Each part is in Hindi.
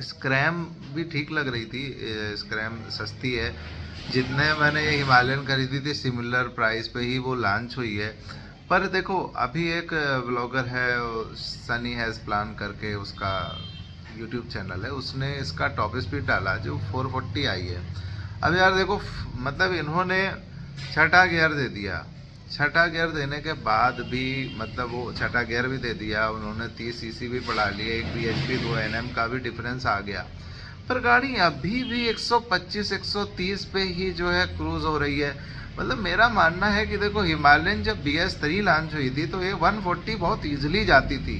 स्क्रैम भी ठीक लग रही थी, स्क्रैम सस्ती है। जितने मैंने हिमालयन खरीदी थी सिमिलर प्राइस पे ही वो लॉन्च हुई है। पर देखो अभी एक ब्लॉगर है सनी हैज़ प्लान करके, उसका यूट्यूब चैनल है, उसने इसका टॉप स्पीड डाला जो 440 आई है। अब यार देखो मतलब इन्होंने छठा गियर दे दिया, छठा गियर देने के बाद भी मतलब वो छठा गियर भी दे दिया उन्होंने, 30 सीसी भी बढ़ा लिए, एक bhp 2 nm का भी डिफरेंस आ गया। पर गाड़ी अभी भी 125 130 पे ही जो है क्रूज हो रही है। मतलब मेरा मानना है कि देखो हिमालयन जब BS3 लॉन्च हुई थी तो ये 140 बहुत इजीली जाती थी,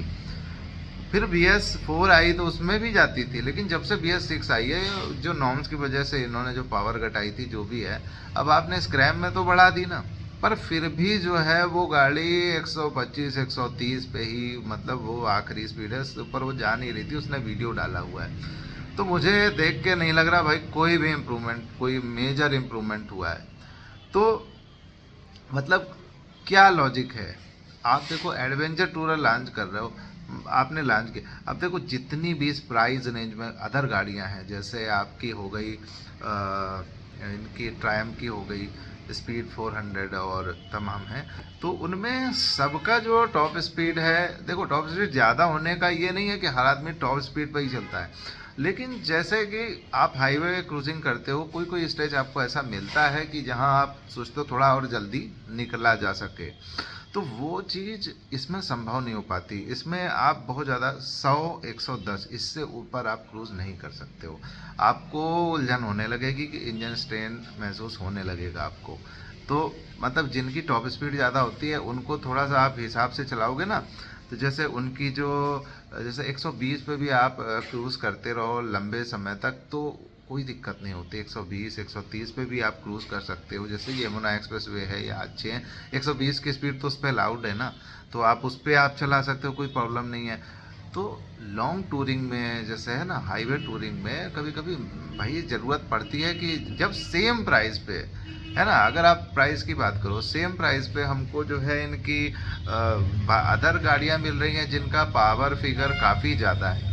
फिर BS4 आई तो उसमें भी जाती थी, लेकिन जब से BS6 आई है जो नॉर्म्स की वजह से इन्होंने जो पावर घटाई थी जो भी है, अब आपने स्क्रैम में तो बढ़ा दी ना, पर फिर भी जो है वो गाड़ी 125 130 पे ही मतलब वो आखिरी स्पीड है, उसके ऊपर वो जा नहीं रही थी। उसने वीडियो डाला हुआ है, तो मुझे देख के नहीं लग रहा भाई कोई भी इम्प्रूवमेंट, कोई मेजर इम्प्रूवमेंट हुआ है। तो मतलब क्या लॉजिक है? आप देखो एडवेंचर टूर लॉन्च कर रहे हो, आपने लॉन्च किया, अब देखो जितनी भी इस प्राइस रेंज में अदर गाड़ियां हैं, जैसे आपकी हो गई इनकी ट्रायम की हो गई स्पीड 400 और तमाम है, तो उनमें सबका जो टॉप स्पीड है, देखो टॉप स्पीड ज़्यादा होने का ये नहीं है कि हर आदमी टॉप स्पीड पर ही चलता है, लेकिन जैसे कि आप हाईवे क्रूजिंग करते हो, कोई कोई स्टेज आपको ऐसा मिलता है कि जहां आप सोचते हो थोड़ा और जल्दी निकला जा सके, तो वो चीज़ इसमें संभव नहीं हो पाती। इसमें आप बहुत ज़्यादा 100 110 इससे ऊपर आप क्रूज नहीं कर सकते हो, आपको उलझन होने लगेगी कि इंजन स्ट्रेन महसूस होने लगेगा आपको। तो मतलब जिनकी टॉप स्पीड ज़्यादा होती है उनको थोड़ा सा आप हिसाब से चलाओगे ना, तो जैसे उनकी जो जैसे 120 पे भी आप क्रूज़ करते रहो लंबे समय तक तो कोई दिक्कत नहीं होती, 120 130 पे भी आप क्रूज़ कर सकते हो। जैसे यमुना एक्सप्रेस वे है या अच्छे हैं, 120 की स्पीड तो उस पर अलाउड है ना, तो आप उस पर आप चला सकते हो, कोई प्रॉब्लम नहीं है। तो लॉन्ग टूरिंग में जैसे है ना, हाईवे टूरिंग में कभी कभी भाई ज़रूरत पड़ती है कि जब सेम प्राइस पे है ना, अगर आप प्राइस की बात करो सेम प्राइस पे हमको जो है इनकी अदर गाड़ियां मिल रही हैं जिनका पावर फिगर काफ़ी ज़्यादा है,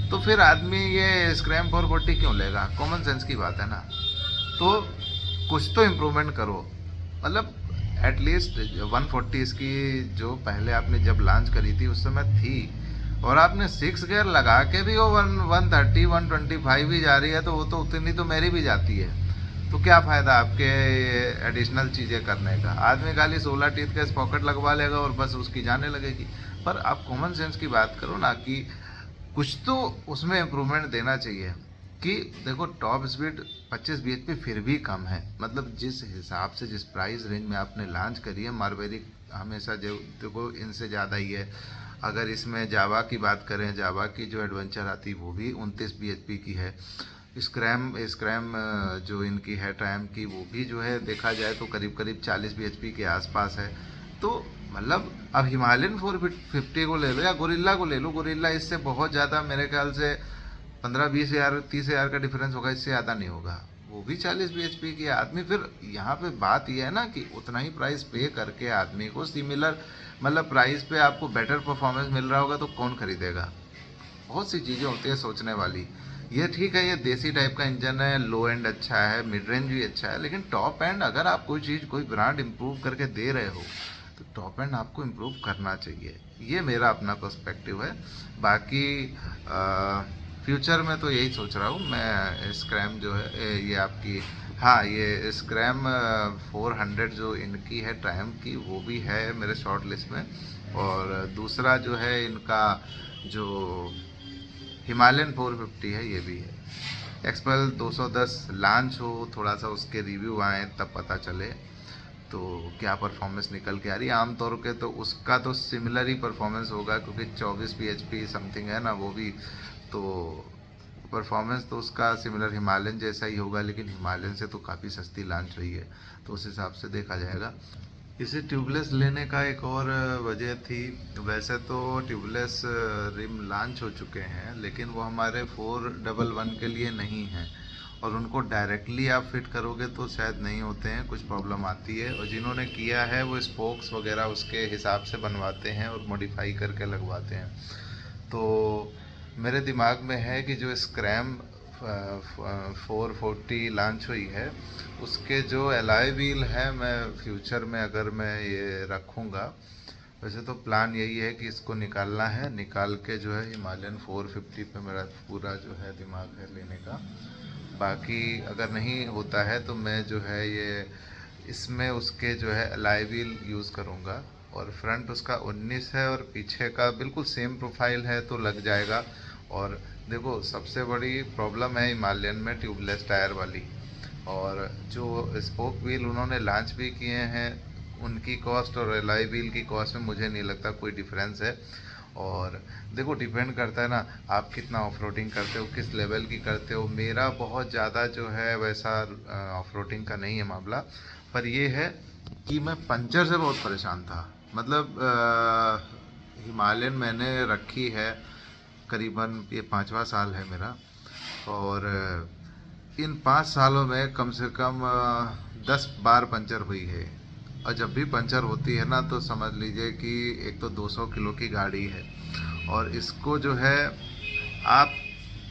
तो फिर आदमी ये स्क्रैम 440 क्यों लेगा? कॉमन सेंस की बात है ना। तो कुछ तो इम्प्रूवमेंट करो, मतलब एटलीस्ट 140 इसकी जो पहले आपने जब लॉन्च करी थी उस समय थी, और आपने 6 गियर लगा के भी वो 130 125 भी जा रही है, तो वो तो उतनी तो मेरी भी जाती है, तो क्या फ़ायदा आपके एडिशनल चीज़ें करने का? आदमी खाली 16 टीथ का पॉकेट लगवा लेगा और बस उसकी जाने लगेगी। पर आप कॉमन सेंस की बात करो ना, कि कुछ तो उसमें इम्प्रूवमेंट देना चाहिए। कि देखो टॉप स्पीड 25 bhp फिर भी कम है, मतलब जिस हिसाब से जिस प्राइस रेंज में आपने लॉन्च करी है, मार्वेरिक हमेशा जो देखो इनसे ज़्यादा ही है। अगर इसमें जावा की बात करें, जावा की जो एडवेंचर आती वो भी 29 bhp की है। स्क्रैम स्क्रैम जो इनकी है ट्रायम की, वो भी जो है देखा जाए तो करीब करीब 40 bhp के आसपास है। तो मतलब अब हिमालयन 450 को ले लो या गोरिल्ला को ले लो, गोरिल्ला इससे बहुत ज़्यादा मेरे ख्याल से 15-20 हज़ार 30 हज़ार का डिफरेंस होगा, इससे ज़्यादा नहीं होगा, वो भी 40 bhp की आदमी। फिर यहाँ पे बात यह है ना कि उतना ही प्राइस पे करके आदमी को सिमिलर मतलब प्राइस पे आपको बेटर परफॉर्मेंस मिल रहा होगा तो कौन खरीदेगा? बहुत सी चीज़ें होती है सोचने वाली। ये ठीक है, ये देसी टाइप का इंजन है, लो एंड अच्छा है, मिड रेंज भी अच्छा है, लेकिन टॉप एंड अगर आप कोई चीज़ कोई ब्रांड इम्प्रूव करके दे रहे हो तो टॉप एंड आपको इम्प्रूव करना चाहिए। ये मेरा अपना पर्सपेक्टिव है। बाकी फ्यूचर में तो यही सोच रहा हूँ मैं, स्क्रैम जो है ये आपकी, हाँ ये स्क्रैम 400 जो इनकी है ट्रायम की, वो भी है मेरे शॉर्ट लिस्ट में। और दूसरा जो है इनका जो हिमालयन 450 है ये भी है। एक्सपल 210 लॉन्च हो, थोड़ा सा उसके रिव्यू आए तब पता चले तो क्या परफॉर्मेंस निकल के आ रही है। आमतौर के तो उसका तो सिमिलर ही परफॉर्मेंस होगा क्योंकि 24 bhp समथिंग है ना वो भी, तो परफॉर्मेंस तो उसका सिमिलर हिमालयन जैसा ही होगा, लेकिन हिमालयन से तो काफ़ी सस्ती लॉन्च हुई है, तो उस हिसाब से देखा जाएगा। इसे ट्यूबलेस लेने का एक और वजह थी, वैसे तो ट्यूबलेस रिम लॉन्च हो चुके हैं लेकिन वो हमारे 411 के लिए नहीं हैं, और उनको डायरेक्टली आप फिट करोगे तो शायद नहीं होते हैं, कुछ प्रॉब्लम आती है। और जिन्होंने किया है वो स्पोक्स वगैरह उसके हिसाब से बनवाते हैं और मॉडिफाई करके लगवाते हैं। तो मेरे दिमाग में है कि जो स्क्रैम 440 लॉन्च हुई है, उसके जो एलॉय व्हील है, मैं फ्यूचर में अगर मैं ये रखूँगा, वैसे तो प्लान यही है कि इसको निकालना है, निकाल के जो है हिमालयन 450 पे मेरा पूरा जो है दिमाग है लेने का। बाकी अगर नहीं होता है तो मैं जो है ये इसमें उसके जो है एलॉय व्हील यूज़ करूँगा, और फ्रंट उसका 19 है और पीछे का बिल्कुल सेम प्रोफाइल है तो लग जाएगा। और देखो, सबसे बड़ी प्रॉब्लम है हिमालयन में ट्यूबलेस टायर वाली, और जो स्पोक व्हील उन्होंने लॉन्च भी किए हैं, उनकी कॉस्ट और एलॉय व्हील की कॉस्ट में मुझे नहीं लगता कोई डिफरेंस है। और देखो, डिपेंड करता है ना आप कितना ऑफ रोडिंग करते हो, किस लेवल की करते हो। मेरा बहुत ज़्यादा जो है वैसा ऑफ रोडिंग का नहीं है मामला, पर ये है कि मैं पंचर से बहुत परेशान था। मतलब हिमालयन मैंने रखी है, करीबन ये 5वां साल है मेरा, और इन 5 सालों में कम से कम 10 बार पंचर हुई है। और जब भी पंचर होती है ना, तो समझ लीजिए कि एक तो 200 किलो की गाड़ी है, और इसको जो है आप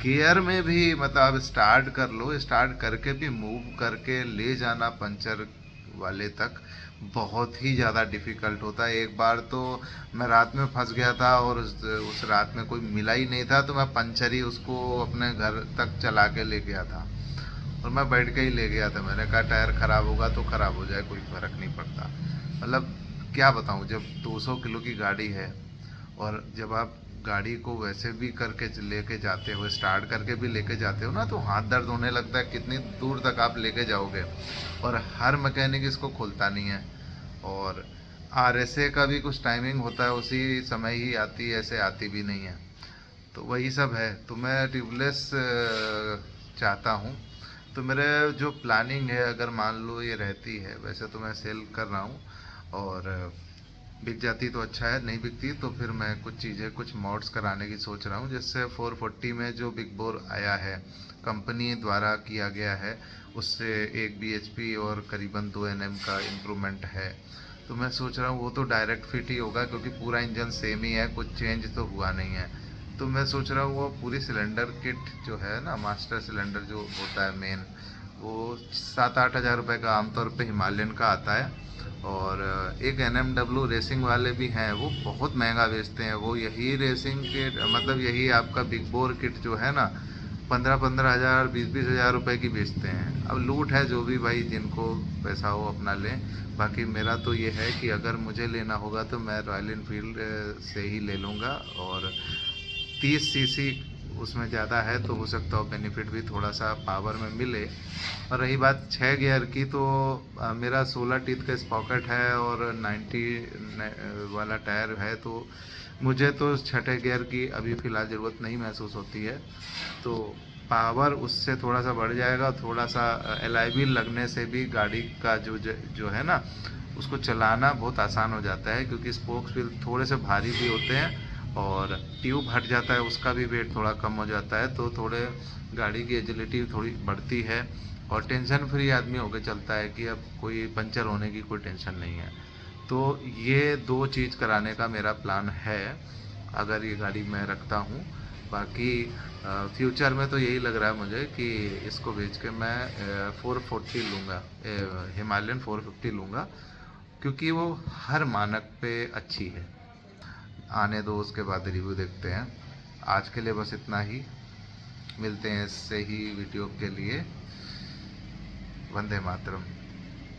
गियर में भी, मतलब आप स्टार्ट कर लो, स्टार्ट करके भी मूव करके ले जाना पंचर वाले तक बहुत ही ज़्यादा डिफ़िकल्ट होता है। एक बार तो मैं रात में फंस गया था, और उस रात में कोई मिला ही नहीं था, तो मैं पंचर ही उसको अपने घर तक चला के ले गया था, और मैं बैठ के ही ले गया था। मैंने कहा टायर ख़राब होगा तो ख़राब हो जाए, कोई फ़र्क नहीं पड़ता। मतलब क्या बताऊँ, जब 200 किलो की गाड़ी है, और जब आप गाड़ी को वैसे भी करके लेके जाते हो, स्टार्ट करके भी लेके जाते हो ना, तो हाथ दर्द होने लगता है, कितनी दूर तक आप लेके जाओगे। और हर मैकेनिक इसको खोलता नहीं है, और RSA का भी कुछ टाइमिंग होता है, उसी समय ही आती है, ऐसे आती भी नहीं है। तो वही सब है। तो मैं ट्यूबलेस चाहता हूँ। तो मेरे जो प्लानिंग है, अगर मान लो ये रहती है, वैसे तो मैं सेल कर रहा हूँ, और बिक जाती तो अच्छा है, नहीं बिकती तो फिर मैं कुछ चीज़ें, कुछ मॉड्स कराने की सोच रहा हूँ। जैसे 440 में जो बिग बोर आया है, कंपनी द्वारा किया गया है, उससे 1 bhp और करीबन 2 Nm का इम्प्रूवमेंट है। तो मैं सोच रहा हूँ वो तो डायरेक्ट फिट ही होगा, क्योंकि पूरा इंजन सेम ही है, कुछ चेंज तो हुआ नहीं है। तो मैं सोच रहा हूँ वो पूरी सिलेंडर किट जो है ना, मास्टर सिलेंडर जो होता है मेन, वो 7-8 हज़ार रुपये का आमतौर पे हिमालयन का आता है। और एक NMW रेसिंग वाले भी हैं, वो बहुत महंगा बेचते हैं। वो यही रेसिंग किट, मतलब यही आपका बिग बोर किट जो है ना, 15-15 हज़ार, 20-20 हज़ार रुपये की बेचते हैं। अब लूट है, जो भी भाई जिनको पैसा हो अपना लें। बाकी मेरा तो ये है कि अगर मुझे लेना होगा तो मैं रॉयल इनफील्ड से ही ले लूँगा, और 30 सीसी उसमें ज़्यादा है, तो हो सकता हो बेनिफिट भी थोड़ा सा पावर में मिले। और रही बात 6 गियर की, तो मेरा 16 टीथ का स्पॉकेट है और 90 वाला टायर है, तो मुझे तो छठे गियर की अभी फ़िलहाल ज़रूरत नहीं महसूस होती है। तो पावर उससे थोड़ा सा बढ़ जाएगा, थोड़ा सा एलॉय व्हील लगने से भी गाड़ी का जो है ना, उसको चलाना बहुत आसान हो जाता है, क्योंकि स्पोक्स व्हील थोड़े से भारी भी होते हैं, और ट्यूब हट जाता है, उसका भी वेट थोड़ा कम हो जाता है, तो थोड़े गाड़ी की एजिलिटी थोड़ी बढ़ती है, और टेंशन फ्री आदमी होकर चलता है कि अब कोई पंचर होने की कोई टेंशन नहीं है। तो ये 2 चीज़ कराने का मेरा प्लान है, अगर ये गाड़ी मैं रखता हूँ। बाकी फ्यूचर में तो यही लग रहा है मुझे कि इसको बेच के मैं 440 लूँगा, हिमालयन 450 लूँगा, क्योंकि वो हर मानक पे अच्छी है। आने दो, उसके बाद रिव्यू देखते हैं। आज के लिए बस इतना ही, मिलते हैं इससे ही वीडियो के लिए। वंदे मातरम।